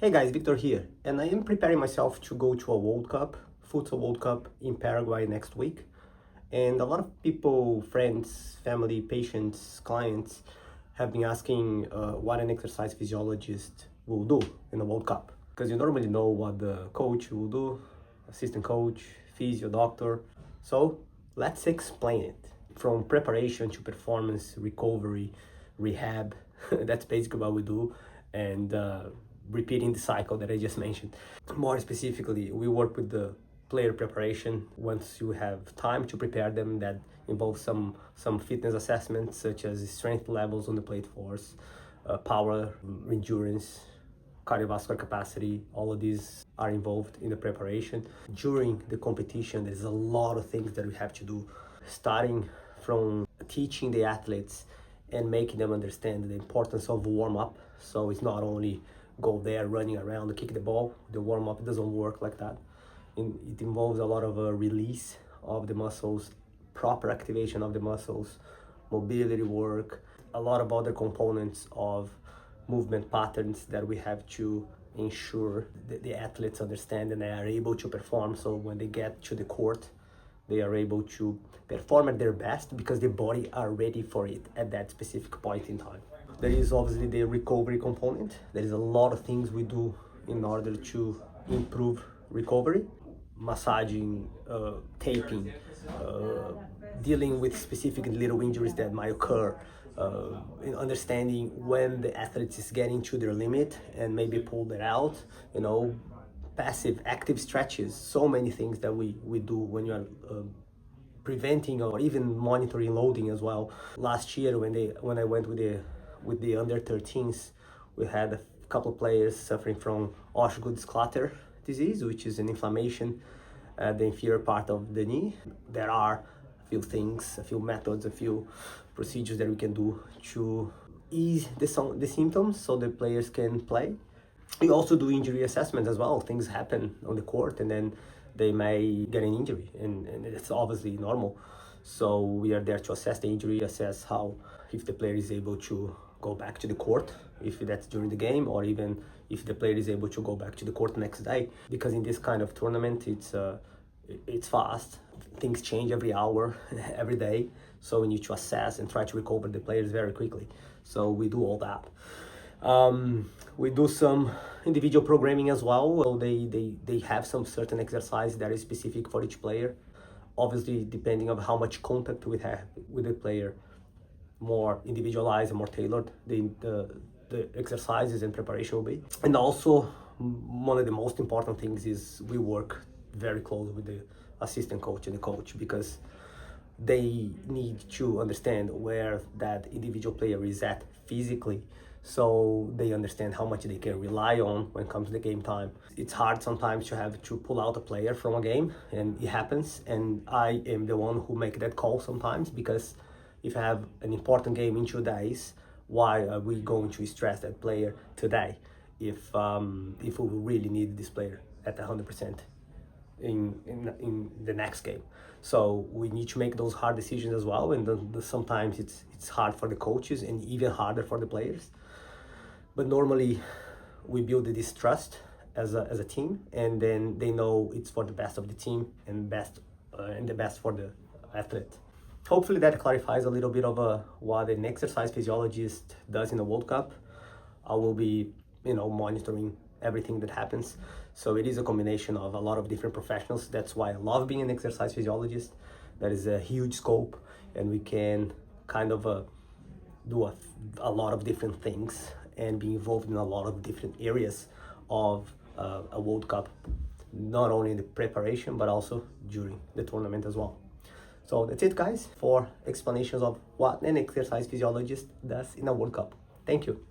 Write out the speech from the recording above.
Hey guys, Victor here, and I am preparing myself to go to a World Cup, Futsal World Cup in Paraguay next week. And a lot of people, friends, family, patients, clients have been asking what an exercise physiologist will do in the World Cup. Because you normally know what the coach will do, assistant coach, physio, doctor. So let's explain it. From preparation to performance, recovery, rehab, that's basically what we do. And repeating the cycle that I just mentioned. More specifically, we work with the player preparation. Once you have time to prepare them, that involves some fitness assessments such as strength levels on the plate force, power, endurance, cardiovascular capacity. All of these are involved in the preparation. During the competition, there's a lot of things that we have to do, starting from teaching the athletes and making them understand the importance of warm-up. So it's not only go there running around, kick the ball. The warm-up doesn't work like that. It involves a lot of release of the muscles, proper activation of the muscles, mobility work, a lot of other components of movement patterns that we have to ensure that the athletes understand and they are able to perform. So when they get to the court, they are able to perform at their best because their body are ready for it at that specific point in time. There is obviously the recovery component. There is a lot of things we do in order to improve recovery. Massaging, taping, dealing with specific little injuries that might occur, understanding when the athlete is getting to their limit and maybe pull that out, passive, active stretches, so many things that we do when you're preventing or even monitoring loading as well. Last year when I went with the under 13s, we had a couple of players suffering from Osgood-Schlatter disease, which is an inflammation at the inferior part of the knee. There are a few things, a few methods, a few procedures that we can do to ease the symptoms so the players can play. We also do injury assessment as well. Things happen on the court and then they may get an injury, and it's obviously normal. So we are there to assess the injury, assess if the player is able to go back to the court, if that's during the game, or even if the player is able to go back to the court next day. Because in this kind of tournament, it's fast. Things change every hour, every day. So we need to assess and try to recover the players very quickly. So we do all that. We do some individual programming as well. So they have some certain exercise that is specific for each player. Obviously, depending on how much contact we have with the player, more individualized and more tailored the exercises and preparation will be. And also, one of the most important things is we work very close with the assistant coach and the coach, because they need to understand where that individual player is at physically, so they understand how much they can rely on when it comes to the game time. It's hard sometimes to have to pull out a player from a game, and it happens, and I am the one who make that call sometimes, because if I have an important game in 2 days, why are we going to stress that player today if we really need this player at 100% in the next game? So we need to make those hard decisions as well, and sometimes it's hard for the coaches and even harder for the players. But normally we build this trust as a team, and then they know it's for the best of the team and the best for the athlete. Hopefully that clarifies a little bit of what an exercise physiologist does in the World Cup. I will be, monitoring everything that happens. So it is a combination of a lot of different professionals. That's why I love being an exercise physiologist. That is a huge scope, and we can kind of do a lot of different things and be involved in a lot of different areas of a World Cup, not only in the preparation, but also during the tournament as well. So that's it, guys, for explanations of what an exercise physiologist does in a World Cup. Thank you.